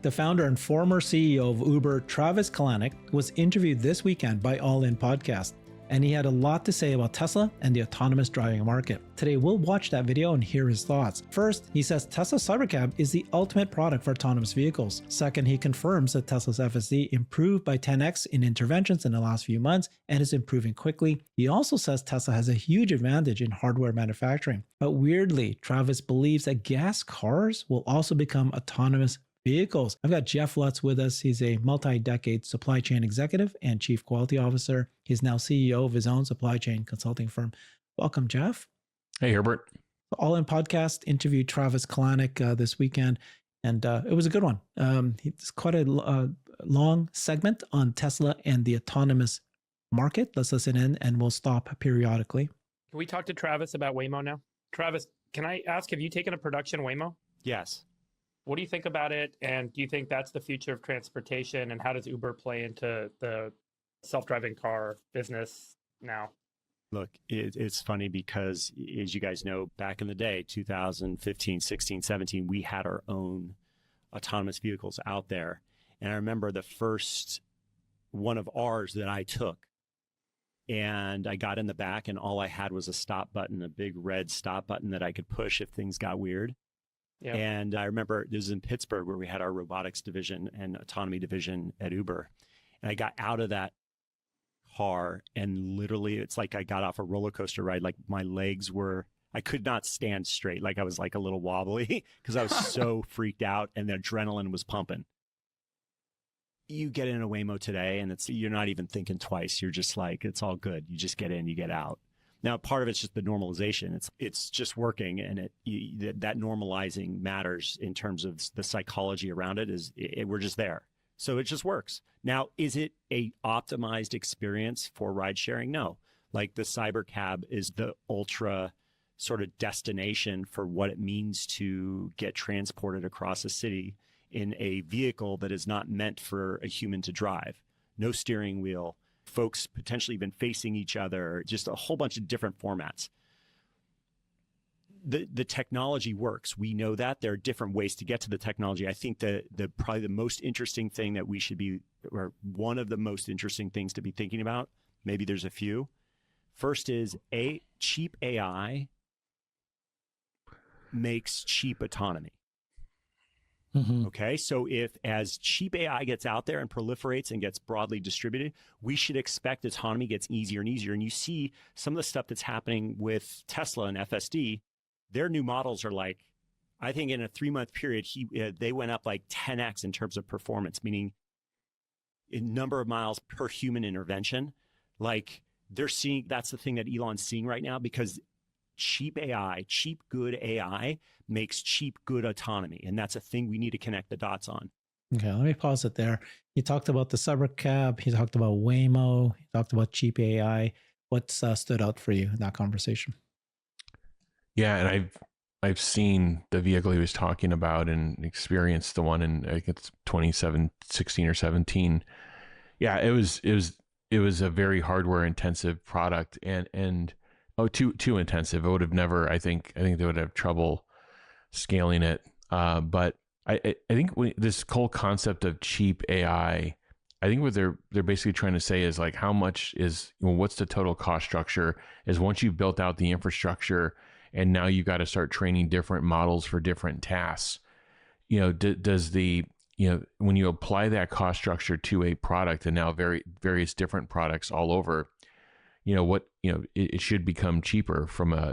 The founder and former CEO of Uber, Travis Kalanick, was interviewed this weekend by All In Podcast, and he had a lot to say about Tesla and the autonomous driving market. Today, we'll watch that video and hear his thoughts. First, he says Tesla Cybercab is the ultimate product for autonomous vehicles. Second, he confirms that Tesla's FSD improved by 10x in interventions in the last few months and is improving quickly. He also says Tesla has a huge advantage in hardware manufacturing. But weirdly, Travis believes that gas cars will also become autonomous vehicles. I've got Jeff Lutz with us. He's a multi-decade supply chain executive and chief quality officer. He's now CEO of his own supply chain consulting firm. Welcome, Jeff. Hey, Herbert. All In Podcast interviewed Travis Kalanick this weekend, and it was a good one. It's quite a long segment on Tesla and the autonomous market. Let's listen in, and we'll stop periodically. Can we talk to Travis about Waymo now? Travis, can I ask, have you taken a production Waymo? Yes. What do you think about it? And do you think that's the future of transportation? And how does Uber play into the self-driving car business now? Look, it's funny because, as you guys know, back in the day, 2015, 16, 17, we had our own autonomous vehicles out there. And I remember the first one of ours that I took, and I got in the back and all I had was a stop button, a big red stop button that I could push if things got weird. Yeah. And I remember this was in Pittsburgh where we had our robotics division and autonomy division at Uber. And I got out of that car and literally it's like I got off a roller coaster ride. Like my legs were, I could not stand straight. Like I was like a little wobbly because I was so freaked out and the adrenaline was pumping. You get in a Waymo today and you're not even thinking twice. You're just like, it's all good. You just get in, you get out. Now, part of it's just the normalization. It's just working, and that normalizing matters in terms of the psychology around it. We're just there, so it just works. Now, is it a optimized experience for ride sharing? No. Like the Cybercab is the ultra sort of destination for what it means to get transported across a city in a vehicle that is not meant for a human to drive. No steering wheel. Folks potentially even facing each other, just a whole bunch of different formats. The technology works. We know that there are different ways to get to the technology. I think probably the most interesting thing that we should be, or one of the most interesting things to be thinking about, maybe there's a few. First is cheap AI makes cheap autonomy. Mm-hmm. Okay, so if as cheap AI gets out there and proliferates and gets broadly distributed, we should expect autonomy gets easier and easier. And you see some of the stuff that's happening with Tesla and FSD, their new models are like, I think in a 3-month period, they went up like 10x in terms of performance, meaning in number of miles per human intervention. Like they're seeing, that's the thing that Elon's seeing right now because cheap AI, cheap good AI makes cheap good autonomy. And that's a thing we need to connect the dots on. Okay, let me pause it there. You talked about the Cybercab, he talked about Waymo, he talked about cheap AI. What stood out for you in that conversation? Yeah, and I've seen the vehicle he was talking about and experienced the one in, I think it's 2016 or 17. Yeah, it was a very hardware intensive product and too intensive. It would have never, I think they would have trouble scaling it. But I think this whole concept of cheap AI, I think what they're basically trying to say is like, how much is, what's the total cost structure is once you've built out the infrastructure and now you've got to start training different models for different tasks. Does when you apply that cost structure to a product and now various different products all over, it should become cheaper from a,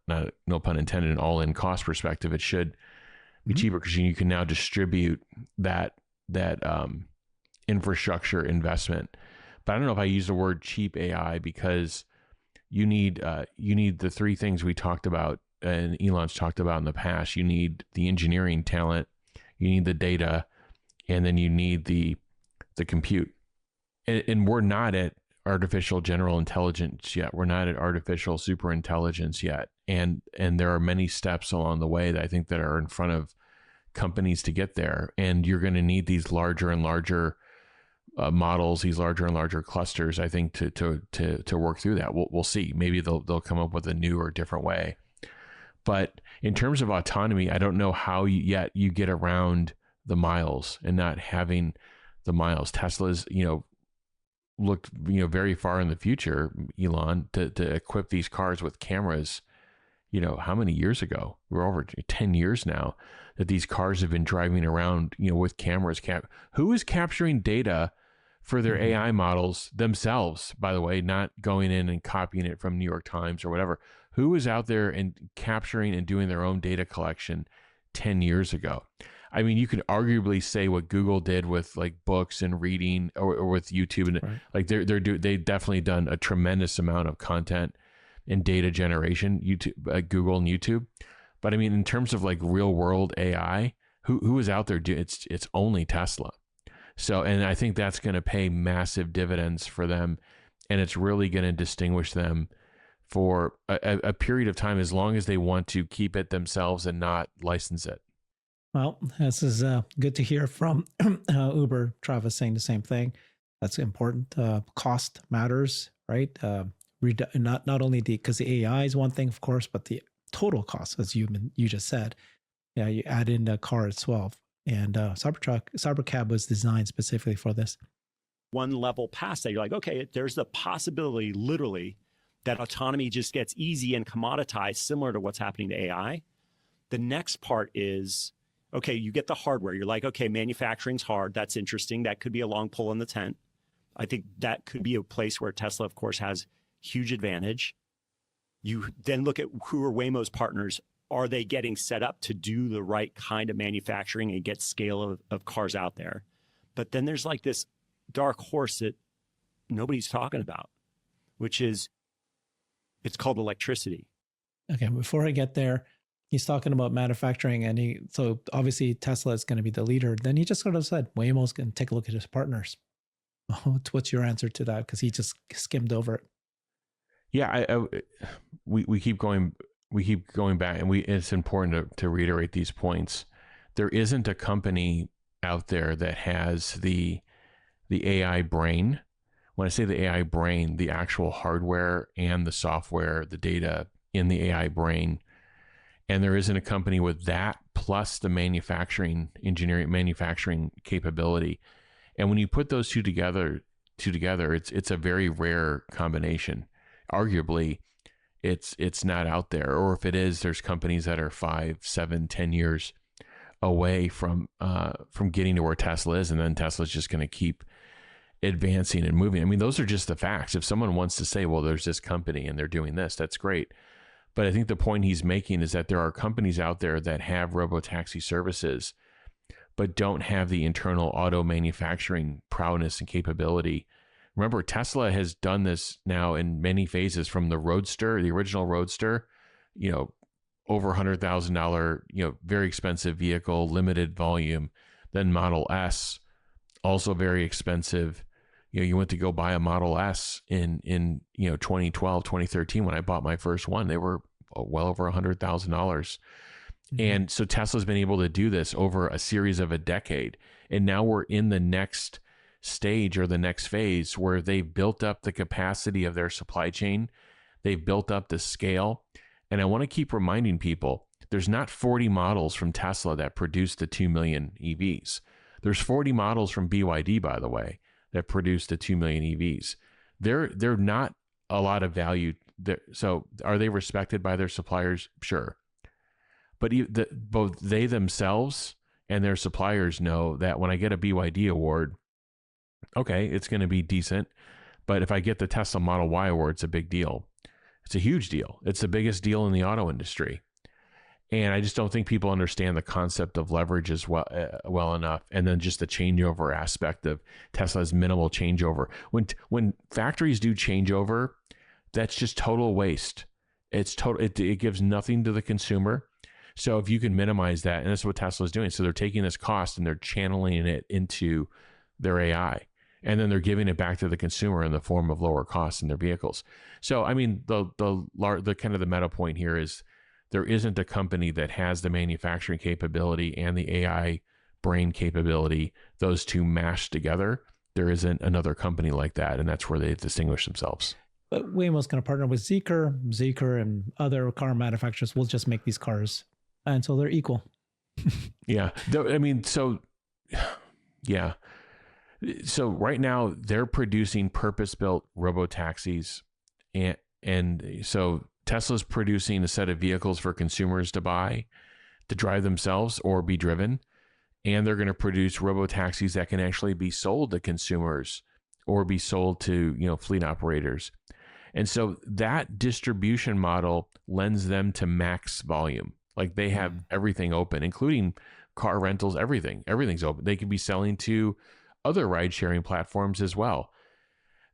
not, no pun intended, an all-in cost perspective. It should be cheaper because you can now distribute that infrastructure investment. But I don't know if I use the word cheap AI because you need the three things we talked about and Elon's talked about in the past. You need the engineering talent, you need the data, and then you need the compute. And we're not at artificial general intelligence yet. We're not at artificial super intelligence yet. And there are many steps along the way that I think that are in front of companies to get there. And you're going to need these larger and larger models, these larger and larger clusters, I think, to work through that. We'll see. Maybe they'll come up with a new or different way. But in terms of autonomy, I don't know how yet you get around the miles and not having the miles. Tesla's, looked, very far in the future, Elon, to equip these cars with cameras. How many years ago? We're over 10 years now that these cars have been driving around, with cameras. Who is capturing data for their AI models themselves, by the way, not going in and copying it from New York Times or whatever? Who is out there and capturing and doing their own data collection 10 years ago? I mean, you could arguably say what Google did with like books and reading, or with YouTube, and Right. like they've definitely done a tremendous amount of content and data generation, YouTube, Google and YouTube. But I mean, in terms of like real world AI, who is out there doing it's only Tesla. So, and I think that's going to pay massive dividends for them, and it's really going to distinguish them for a period of time, as long as they want to keep it themselves and not license it. Well, this is good to hear from Uber. Travis saying the same thing. That's important. Cost matters, right? Not only because the AI is one thing, of course, but the total cost, as you just said. Yeah, you add in the car as well. And Cybercab was designed specifically for this. One level past that, you're like, okay, there's the possibility, literally, that autonomy just gets easy and commoditized, similar to what's happening to AI. The next part is, okay, you get the hardware. You're like, okay, manufacturing's hard. That's interesting. That could be a long pull in the tent. I think that could be a place where Tesla, of course, has huge advantage. You then look at who are Waymo's partners. Are they getting set up to do the right kind of manufacturing and get scale of cars out there? But then there's like this dark horse that nobody's talking about, which is, it's called electricity. Okay, before I get there, he's talking about manufacturing, and so obviously Tesla is going to be the leader. Then he just sort of said, Waymo's going to take a look at his partners. What's your answer to that? Because he just skimmed over it. Yeah, we keep going back, and it's important to reiterate these points. There isn't a company out there that has the AI brain. When I say the AI brain, the actual hardware and the software, the data in the AI brain. And there isn't a company with that plus the manufacturing capability. And when you put those two together, it's a very rare combination. Arguably, it's not out there, or if it is, there's companies that are 5, 7, 10 years away from getting to where Tesla is, and then Tesla's just going to keep advancing and moving. I mean, those are just the facts. If someone wants to say, well, there's this company and they're doing this, that's great. But I think the point he's making is that there are companies out there that have robotaxi services, but don't have the internal auto manufacturing prowess and capability. Remember, Tesla has done this now in many phases, from the Roadster, the original Roadster, over $100,000, very expensive vehicle, limited volume. Then Model S, also very expensive. You went to go buy a Model S in 2012, 2013, when I bought my first one, they were well over $100,000. Mm-hmm. And so Tesla's been able to do this over a series of a decade. And now we're in the next stage, or the next phase, where they've built up the capacity of their supply chain. They've built up the scale. And I want to keep reminding people, there's not 40 models from Tesla that produce the 2 million EVs. There's 40 models from BYD, by the way, that produce the 2 million EVs. They're not a lot of value there. So are they respected by their suppliers? Sure. But both they themselves and their suppliers know that when I get a BYD award, okay, it's going to be decent. But if I get the Tesla Model Y award, it's a big deal. It's a huge deal. It's the biggest deal in the auto industry. And I just don't think people understand the concept of leverage as well enough. And then just the changeover aspect of Tesla's minimal changeover. When factories do changeover, that's just total waste. It's total. It gives nothing to the consumer. So if you can minimize that, and that's what Tesla is doing. So they're taking this cost and they're channeling it into their AI, and then they're giving it back to the consumer in the form of lower costs in their vehicles. So I mean, the kind of the meta point here is, there isn't a company that has the manufacturing capability and the AI brain capability, those two mashed together. There isn't another company like that, and that's where they distinguish themselves. But Waymo's going to partner with Zeekr and other car manufacturers will just make these cars, and so they're equal. Yeah, I mean, so yeah. So right now they're producing purpose-built robo-taxis, and so Tesla's producing a set of vehicles for consumers to buy, to drive themselves or be driven. And they're going to produce robo-taxis that can actually be sold to consumers or be sold to, fleet operators. And so that distribution model lends them to max volume. Like they have everything open, including car rentals, everything. Everything's open. They could be selling to other ride sharing platforms as well.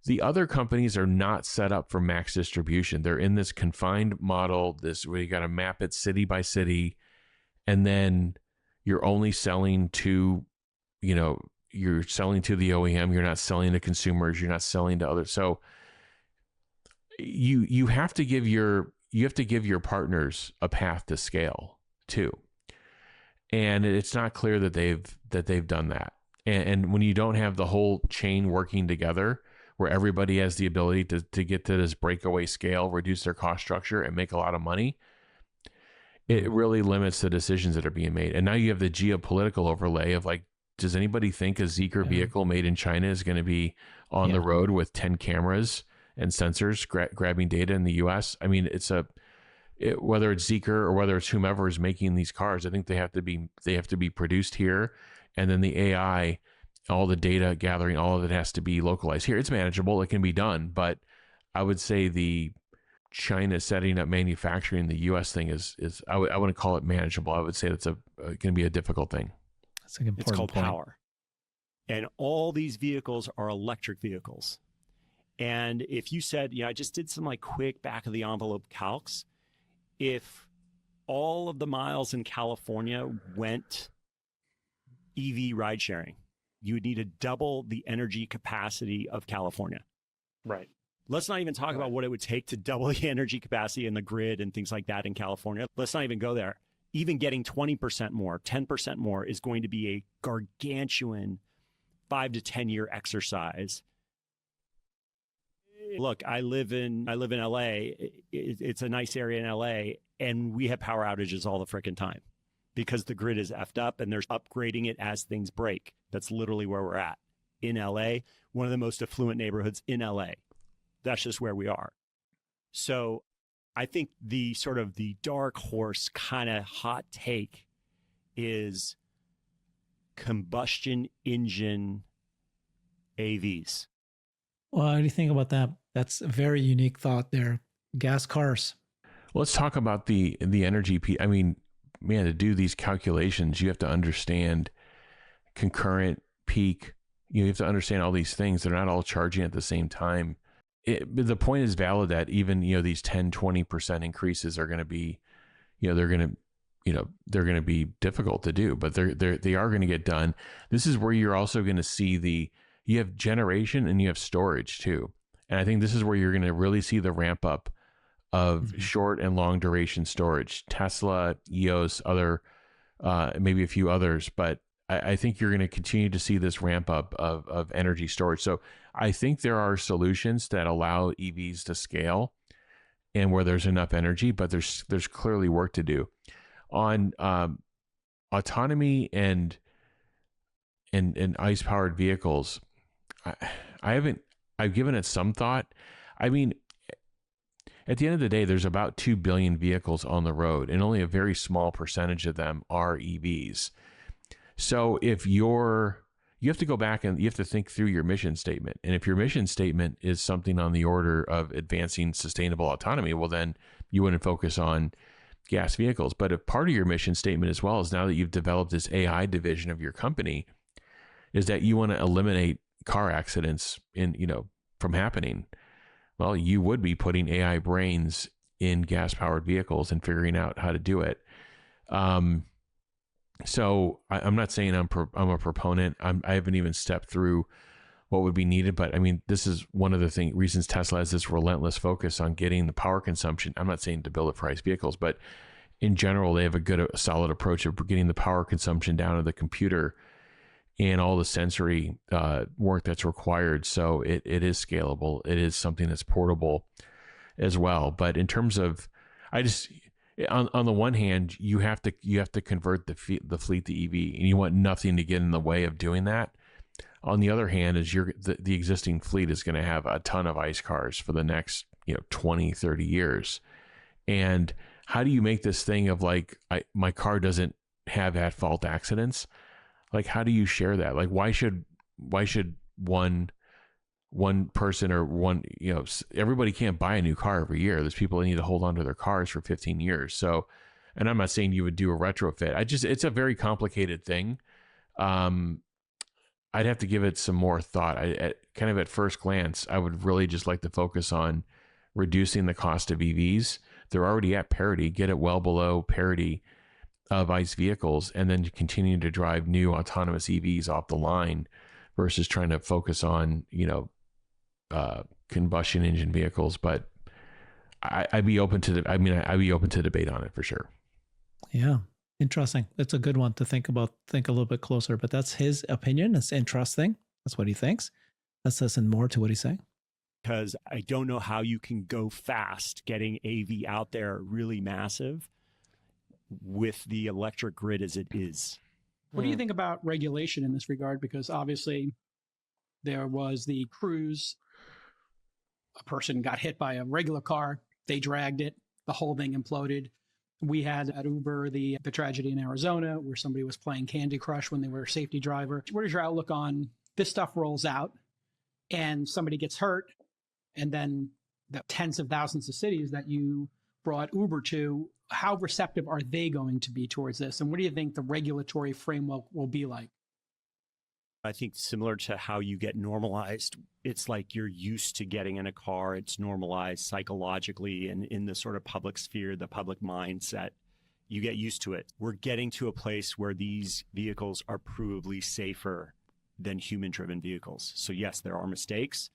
The other companies are not set up for max distribution. They're in this confined model, where you got to map it city by city. And then you're only selling to, you're selling to the OEM. You're not selling to consumers. You're not selling to others. So you have to give your partners a path to scale too. And it's not clear that they've done that. And when you don't have the whole chain working together, where everybody has the ability to get to this breakaway scale, reduce their cost structure, and make a lot of money, it really limits the decisions that are being made. And now you have the geopolitical overlay of like, does anybody think a Zeekr vehicle made in China is going to be on the road with 10 cameras and sensors grabbing data in the US? I mean, whether it's Zeekr or whether it's whomever is making these cars, I think they have to be produced here. And then the AI, all the data gathering, all of it has to be localized here. It's manageable. It can be done. But I would say the China setting up manufacturing, the U.S. thing is I wouldn't call it manageable. I would say that's going to be a difficult thing. That's an important It's called point. power. And all these vehicles are electric vehicles. And if you said, I just did some like quick back of the envelope calcs, if all of the miles in California went EV ride sharing, you would need to double the energy capacity of California. Right. Let's not even talk about what it would take to double the energy capacity in the grid and things like that in California. Let's not even go there. Even getting 20% more, 10% more is going to be a gargantuan 5 to 10 year exercise. Look, I live in LA. It's a nice area in LA, and we have power outages all the freaking time because the grid is effed up and there's upgrading it as things break. That's literally where we're at in LA, one of the most affluent neighborhoods in LA. That's just where we are. So I think the sort of the dark horse kind of hot take is combustion engine AVs. Well, how do you think about that? That's a very unique thought there. Gas cars. Let's talk about the energy piece. I mean, man, to do these calculations, you have to understand concurrent peak. You have to understand all these things. They're not all charging at the same time. The point is valid that even, these 10, 20% increases are going to be, they're going to be difficult to do, but they are going to get done. This is where you're also going to see you have generation and you have storage too. And I think this is where you're going to really see the ramp up of short and long duration storage. Tesla, EOS, maybe a few others, but I think you're going to continue to see this ramp up of energy storage. So I think there are solutions that allow EVs to scale and where there's enough energy, but there's clearly work to do on autonomy and ICE powered vehicles. I've given it some thought. I mean, at the end of the day, there's about 2 billion vehicles on the road, and only a very small percentage of them are EVs. So if you have to go back and you have to think through your mission statement. And if your mission statement is something on the order of advancing sustainable autonomy, well, then you wouldn't focus on gas vehicles. But if part of your mission statement as well is now that you've developed this AI division of your company, is that you want to eliminate car accidents from happening. Well, you would be putting AI brains in gas powered vehicles and figuring out how to do it. So I'm not saying I'm a proponent. I haven't even stepped through what would be needed, but I mean, this is one of the reasons Tesla has this relentless focus on getting the power consumption. I'm not saying to build it for ICE vehicles, but in general, they have a solid approach of getting the power consumption down to the computer and all the sensory work that's required. So it is scalable. It is something that's portable as well. But in terms of, on the one hand, you have to convert the fleet to EV, and you want nothing to get in the way of doing that. On the other hand, is the existing fleet is going to have a ton of ICE cars for the next 20, 30 years. And how do you make this thing of like, my car doesn't have at fault accidents? Like, how do you share that? Like, why should one person or everybody can't buy a new car every year. There's people that need to hold on to their cars for 15 years. So, and I'm not saying you would do a retrofit. It's a very complicated thing. I'd have to give it some more thought. At first glance, I would really just like to focus on reducing the cost of EVs. They're already at parity, get it well below parity of ICE vehicles, and then continue to drive new autonomous EVs off the line versus trying to focus on, combustion engine vehicles. But I'd be open to I'd be open to debate on it for sure. Yeah. Interesting. It's a good one to think about, think a little bit closer, but that's his opinion. It's interesting. That's what he thinks. Let's listen more to what he's saying. Because I don't know how you can go fast getting AV out there really massive with the electric grid as it is. What do you think about regulation in this regard? Because obviously there was the Cruise, a person got hit by a regular car, they dragged it, the whole thing imploded. We had at Uber the tragedy in Arizona where somebody was playing Candy Crush when they were a safety driver. What is your outlook on this stuff rolls out and somebody gets hurt, and then the tens of thousands of cities that you brought Uber to, how receptive are they going to be towards this? And what do you think the regulatory framework will be like? I think similar to how you get normalized, it's like you're used to getting in a car. It's normalized psychologically and in the sort of public sphere, the public mindset. You get used to it. We're getting to a place where these vehicles are provably safer than human-driven vehicles. So yes, there are mistakes,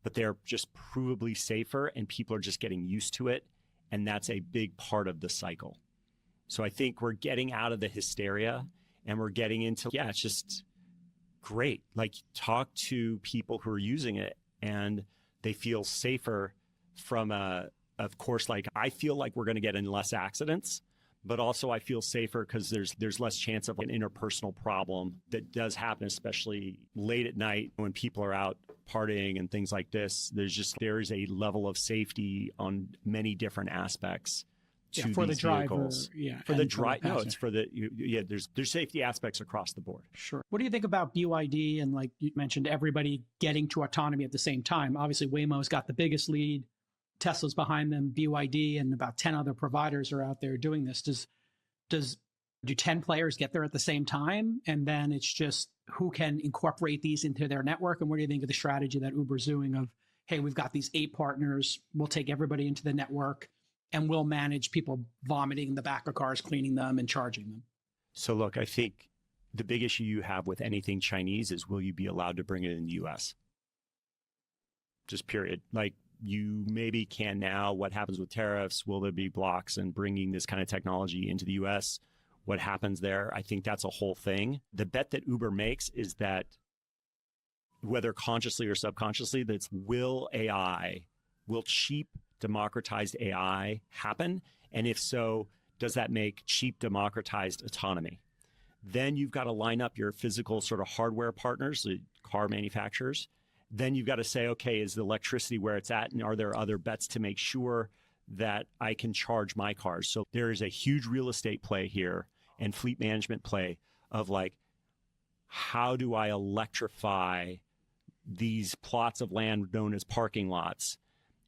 but they're just provably safer, and people are just getting used to it. And that's a big part of the cycle. So I think we're getting out of the hysteria and we're getting into, it's just great. Like, talk to people who are using it and they feel safer from of course, like I feel like we're going to get in less accidents, but also I feel safer because there's less chance of an interpersonal problem that does happen, especially late at night when people are out partying and things like this. There is a level of safety on many different aspects to for these the driver, vehicles. for the driver. No, it's for the there's safety aspects across the board. Sure. What do you think about BYD and, like you mentioned, everybody getting to autonomy at the same time? Obviously, Waymo's got the biggest lead. Tesla's behind them. BYD and about 10 other providers are out there doing this. Do 10 players get there at the same time? And then it's just who can incorporate these into their network? And what do you think of the strategy that Uber's doing of, hey, we've got these 8 partners, we'll take everybody into the network and we'll manage people vomiting in the back of cars, cleaning them and charging them? So look, I think the big issue you have with anything Chinese is, will you be allowed to bring it in the US? Just period. Like, you maybe can now. What happens with tariffs? Will there be blocks in bringing this kind of technology into the US? What happens there? I think that's a whole thing. The bet that Uber makes is that, whether consciously or subconsciously, that's will cheap democratized AI happen? And if so, does that make cheap democratized autonomy? Then you've got to line up your physical sort of hardware partners, the car manufacturers. Then you've got to say, okay, is the electricity where it's at? And are there other bets to make sure that I can charge my cars? So there is a huge real estate play here and fleet management play of, like, how do I electrify these plots of land known as parking lots,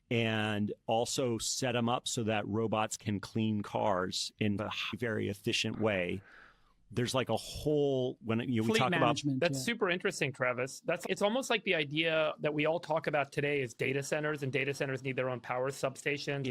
and also set them up so that robots can clean cars in a very efficient way. There's like a whole, when we talk about that's super interesting, Travis. It's almost like the idea that we all talk about today is data centers, and data centers need their own power substation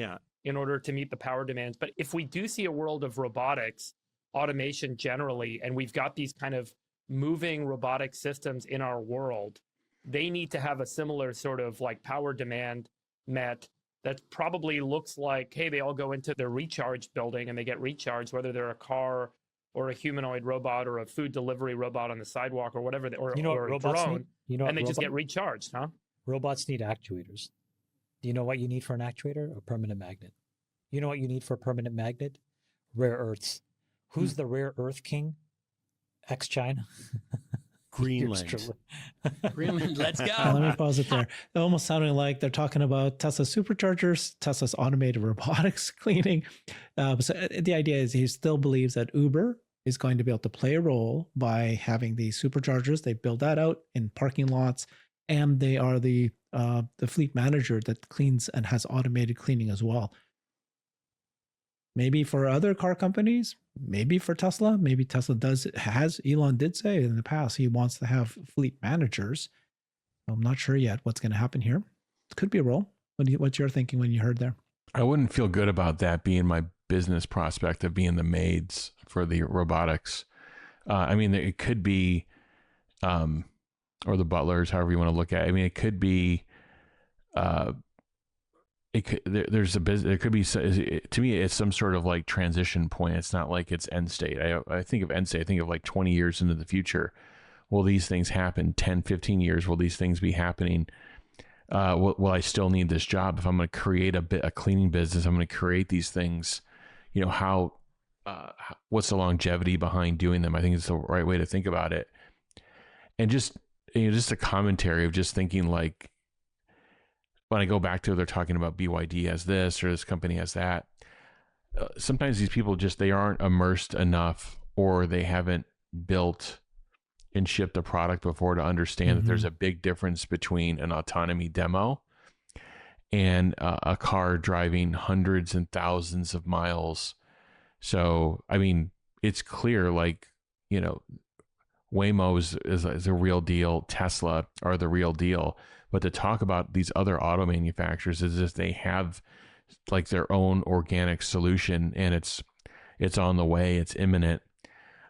in order to meet the power demands. But if we do see a world of robotics, automation generally, and we've got these kind of moving robotic systems in our world, they need to have a similar sort of like power demand met that probably looks like, hey, they all go into their recharge building and they get recharged, whether they're a car or a humanoid robot or a food delivery robot on the sidewalk or whatever, or a drone, and they just get recharged, huh? Robots need actuators. Do you know what you need for an actuator? A permanent magnet. You know what you need for a permanent magnet? Rare earths. Who's the rare earth king? Ex-China. Greenland. Greenland, let's go. Let me pause it there. It almost sounded like they're talking about Tesla superchargers, Tesla's automated robotics cleaning. So the idea is he still believes that Uber is going to be able to play a role by having these superchargers. They build that out in parking lots, and they are the fleet manager that cleans and has automated cleaning as well. Maybe for other car companies, maybe for Tesla, maybe Tesla Elon did say in the past he wants to have fleet managers. I'm not sure yet what's going to happen here. It could be a role. What's your thinking when you heard there? I wouldn't feel good about that being my business prospect of being the maids for the robotics. I mean, it could be, or the butlers, however you want to look at it. I mean, it could be, there could be, to me, it's some sort of like transition point. It's not like it's end state. I think of end state, I think of like 20 years into the future. Will these things happen? 10, 15 years? Will these things be happening? Will I still need this job? If I'm going to create a cleaning business, I'm going to create these things, you know, what's the longevity behind doing them? I think it's the right way to think about it. And just a commentary of just thinking like, when I go back to, they're talking about BYD as this or this company as that. Sometimes these people they aren't immersed enough, or they haven't built and shipped a product before to understand that there's a big difference between an autonomy demo and a car driving hundreds and thousands of miles. So, I mean, it's clear, like, you know, Waymo is a real deal. Tesla are the real deal. But to talk about these other auto manufacturers is if they have like their own organic solution, and it's on the way, it's imminent.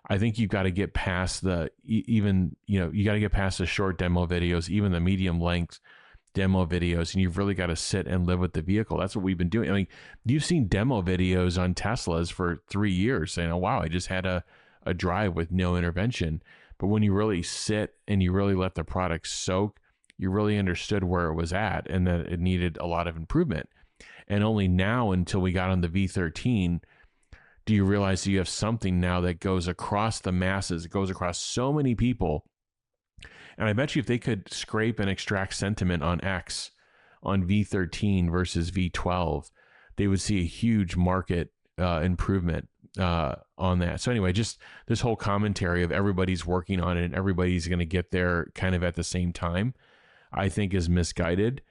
I think you've got to get past you got to get past the short demo videos, even the medium length demo videos, and you've really got to sit and live with the vehicle. That's what we've been doing. I mean, you've seen demo videos on Teslas for 3 years saying, oh, wow, I just had a drive with no intervention. But when you really sit and you really let the product soak, you really understood where it was at and that it needed a lot of improvement. And only now, until we got on the V13, do you realize that you have something now that goes across the masses, it goes across so many people. And I bet you if they could scrape and extract sentiment on X on V13 versus V12, they would see a huge market improvement on that. So anyway, just this whole commentary of everybody's working on it and everybody's going to get there kind of at the same time, I think is misguided.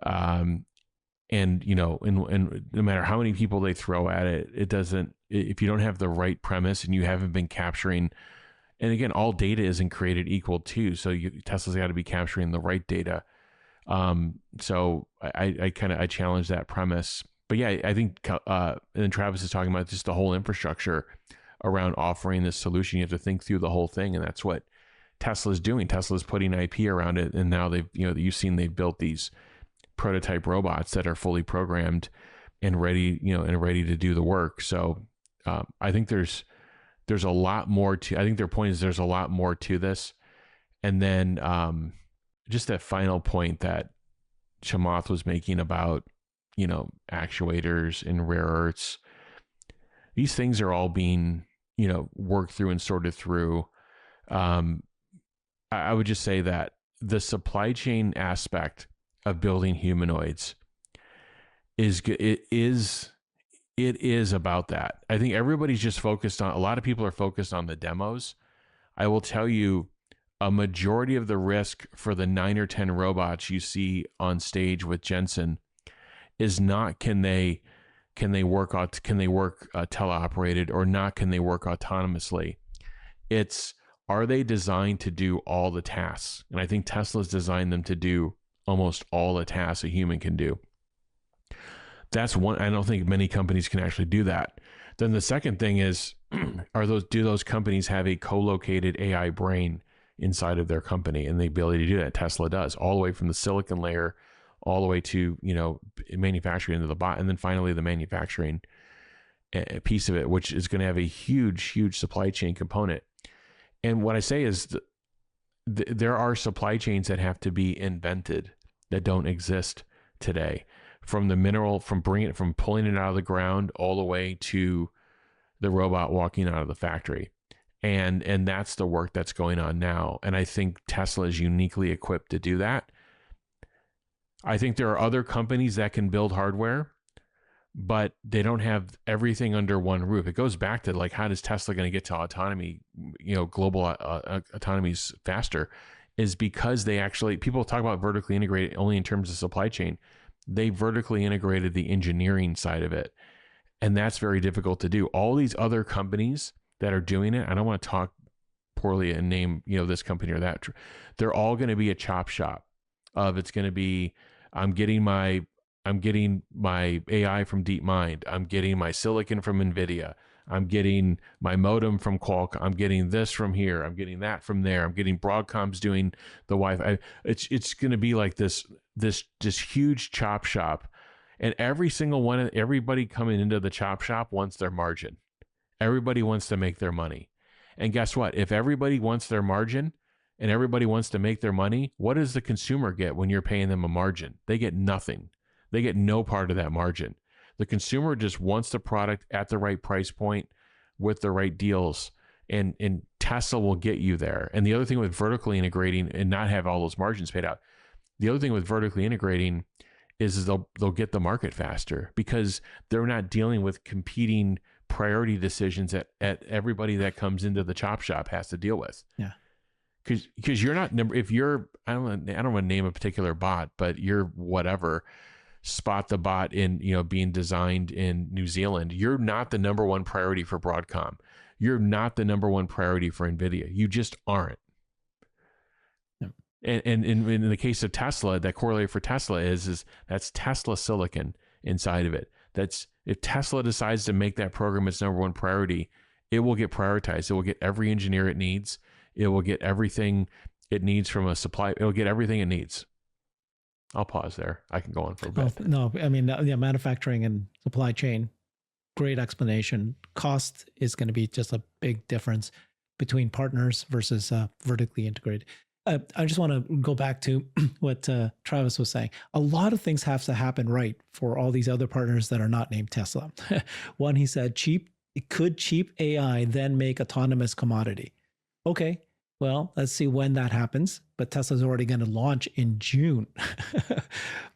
And, you know, and no matter how many people they throw at it, it doesn't, if you don't have the right premise and you haven't been capturing, and again, all data isn't created equal too. So Tesla's got to be capturing the right data. So I challenge that premise. But yeah, I think, and then Travis is talking about just the whole infrastructure around offering this solution. You have to think through the whole thing. And that's what Tesla's doing. Tesla's putting IP around it. And now you've seen they've built these prototype robots that are fully programmed and ready, ready to do the work. So I think there's a lot more to, I think their point is there's a lot more to this. And then just that final point that Chamath was making about, actuators and rare earths, these things are all being, worked through and sorted through. I would just say that the supply chain aspect of building humanoids it is about that. I think everybody's just focused on, a lot of people are focused on the demos. I will tell you, a majority of the risk for the 9 or 10 robots you see on stage with Jensen is not can they work teleoperated or not can they work autonomously. It's, are they designed to do all the tasks? And I think Tesla's designed them to do almost all the tasks a human can do. That's one. I don't think many companies can actually do that. Then the second thing is, do those companies have a co-located AI brain inside of their company and the ability to do that? Tesla does, all the way from the silicon layer, all the way to, manufacturing into the bot, and then finally the manufacturing piece of it, which is going to have a huge supply chain component. And what I say is there are supply chains that have to be invented that don't exist today. from the mineral, from pulling it out of the ground all the way to the robot walking out of the factory. And that's the work that's going on now. And I think Tesla is uniquely equipped to do that. I think there are other companies that can build hardware, but they don't have everything under one roof. It goes back to like, how does Tesla going to get to autonomy, global autonomies faster? Is because people talk about vertically integrated only in terms of supply chain. They vertically integrated the engineering side of it. And that's very difficult to do. All these other companies that are doing it, I don't want to talk poorly and name, this company or that. They're all going to be a chop shop of, it's going to be, I'm getting my AI from DeepMind. I'm getting my silicon from NVIDIA. I'm getting my modem from Qualcomm. I'm getting this from here. I'm getting that from there. I'm getting Broadcom's doing the Wi-Fi. It's going to be like this huge chop shop. And everybody coming into the chop shop wants their margin. Everybody wants to make their money. And guess what? If everybody wants their margin and everybody wants to make their money, what does the consumer get when you're paying them a margin? They get nothing. They get no part of that margin. The consumer just wants the product at the right price point with the right deals. And Tesla will get you there. And the other thing with vertically integrating and not have all those margins paid out, the other thing with vertically integrating is they'll get the market faster because they're not dealing with competing priority decisions that everybody that comes into the chop shop has to deal with. Yeah. Because you're not, if you're, I don't want to name a particular bot, but you're whatever, Spot the bot in, being designed in New Zealand, you're not the number one priority for Broadcom. You're not the number one priority for NVIDIA. You just aren't. Yeah. And in the case of Tesla, that correlate for Tesla is that's Tesla silicon inside of it. That's, if Tesla decides to make that program its number one priority, it will get prioritized. It will get every engineer it needs. It will get everything it needs from a supply. It will get everything it needs. I'll pause there. I can go on for a bit. No, I mean, manufacturing and supply chain, great explanation. Cost is going to be just a big difference between partners versus vertically integrated. I just want to go back to what Travis was saying. A lot of things have to happen right for all these other partners that are not named Tesla. One, he said, cheap AI then make autonomous commodity. Okay, well, let's see when that happens. But Tesla's already going to launch in June.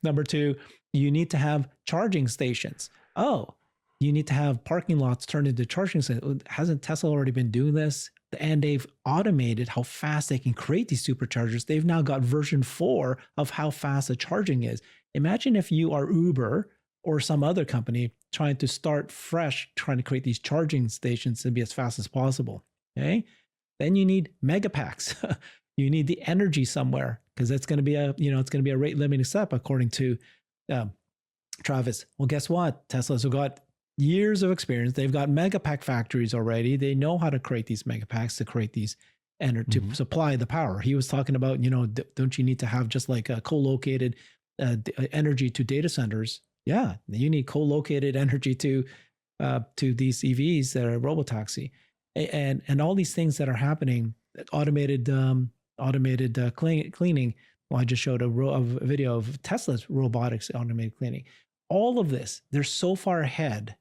Number two, you need to have charging stations. Oh, you need to have parking lots turned into charging stations. Hasn't Tesla already been doing this? And they've automated how fast they can create these superchargers. They've now got version 4 of how fast the charging is. Imagine if you are Uber or some other company trying to start fresh, trying to create these charging stations to be as fast as possible. Okay. Then you need megapacks. You need the energy somewhere because it's going to be a rate limiting step according to Travis. Well, guess what? Tesla's got years of experience. They've got megapack factories already. They know how to create these megapacks to create these to supply the power. He was talking about, don't you need to have just like a co-located energy to data centers? Yeah, you need co-located energy to these EVs that are robotaxi, and all these things that are happening. Automated cleaning. Well, I just showed a video of Tesla's robotics automated cleaning. All of this, they're so far ahead.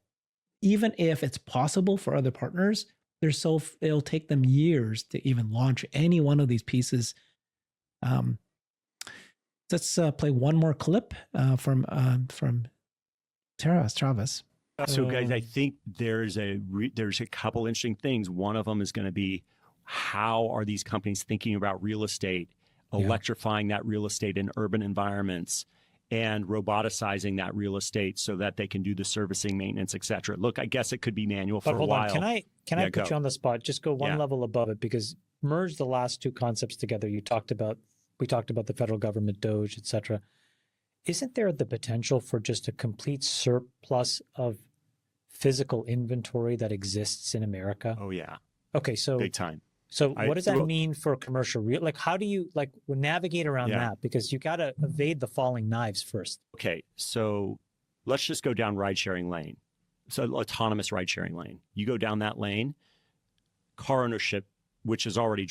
Even if it's possible for other partners, it'll take them years to even launch any one of these pieces. Let's play one more clip from Travis. So, guys, I think there's a couple interesting things. One of them is going to be, how are these companies thinking about real estate, electrifying that real estate in urban environments, and roboticizing that real estate so that they can do the servicing, maintenance, et cetera. Look, I guess it could be manual for a while. Hold on. Can I put you on the spot? Just go one level above it, because merge the last two concepts together. We talked about the federal government, Doge, et cetera. Isn't there the potential for just a complete surplus of physical inventory that exists in America? Oh, yeah. Okay, so big time. So what does that mean for commercial real? Like, how do you navigate around that? Because you got to evade the falling knives first. Okay, so let's just go down ride-sharing lane. So autonomous ride-sharing lane. You go down that lane, car ownership, which is already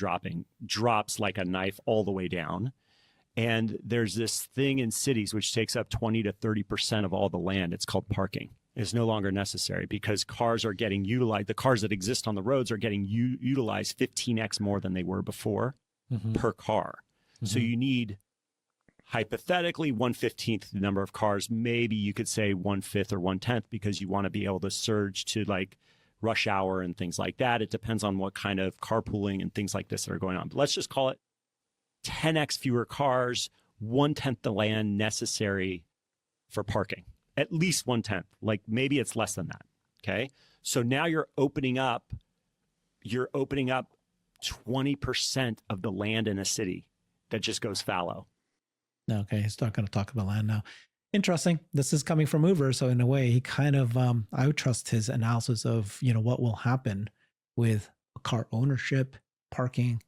drops like a knife all the way down. And there's this thing in cities which takes up 20 to 30% of all the land. It's called parking. It's no longer necessary because cars are getting utilized. The cars that exist on the roads are getting utilized 15x more than they were before per car. So you need, hypothetically, 1/15 the number of cars. Maybe you could say 1/5 or 1/10 because you want to be able to surge to like rush hour and things like that. It depends on what kind of carpooling and things like this that are going on. But let's just call it 10x fewer cars, 1/10 the land necessary for parking, at least 1/10. Like maybe it's less than that. Okay. So now you're opening up 20% of the land in a city that just goes fallow. Okay. He's not going to talk about land now. Interesting. This is coming from Uber. So in a way, he kind of, I would trust his analysis of, what will happen with car ownership, parking.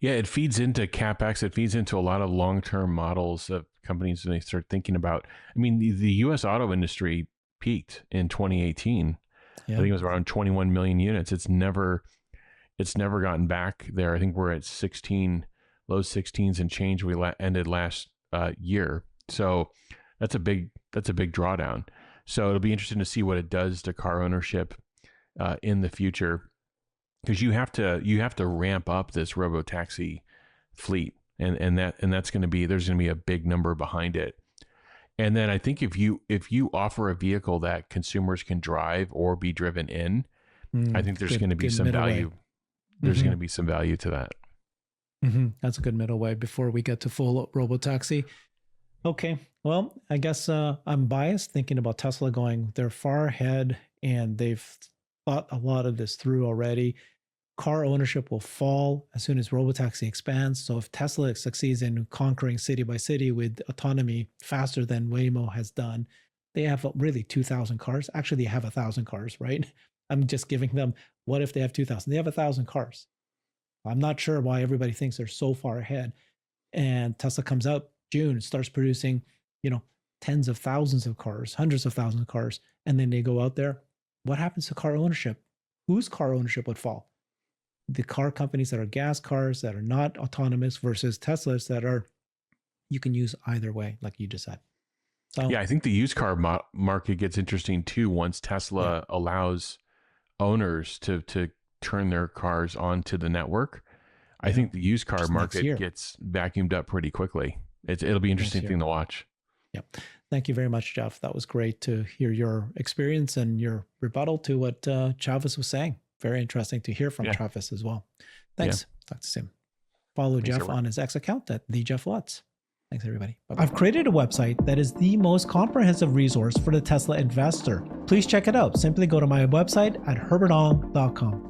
Yeah, it feeds into CapEx. It feeds into a lot of long-term models of companies when they start thinking about, the U.S. auto industry peaked in 2018. Yeah. I think it was around 21 million units. It's never gotten back there. I think we're at 16, low 16s and change. We ended last year. So that's a big drawdown. So it'll be interesting to see what it does to car ownership in the future. Because you have to ramp up this robotaxi fleet, and that's going to be, there's going to be a big number behind it. And then I think if you offer a vehicle that consumers can drive or be driven in, I think there's going to be some value. There's going to be some value to that. That's a good middle way before we get to full robotaxi. Okay, well, I guess I'm biased thinking about Tesla they're far ahead and they've thought a lot of this through already. Car ownership will fall as soon as robotaxi expands. So if Tesla succeeds in conquering city by city with autonomy faster than Waymo has done, they have really 2,000 cars. Actually, they have 1,000 cars, right? I'm just giving them, what if they have 2,000? They have 1,000 cars. I'm not sure why everybody thinks they're so far ahead. And Tesla comes out June, starts producing, tens of thousands of cars, hundreds of thousands of cars. And then they go out there. What happens to car ownership? Whose car ownership would fall? The car companies that are gas cars that are not autonomous versus Teslas that are, you can use either way, like you just said. So, yeah, I think the used car market gets interesting too once Tesla allows owners to turn their cars onto the network. I think the used car market gets vacuumed up pretty quickly. It'll be an interesting thing to watch. Yep. Thank you very much, Jeff. That was great to hear your experience and your rebuttal to what Travis was saying. Very interesting to hear from Travis as well. Thanks. Talk to you soon. Follow Jeff on his X account at @TheJeffLutz. Thanks, everybody. Bye-bye. I've created a website that is the most comprehensive resource for the Tesla investor. Please check it out. Simply go to my website at herbertong.com.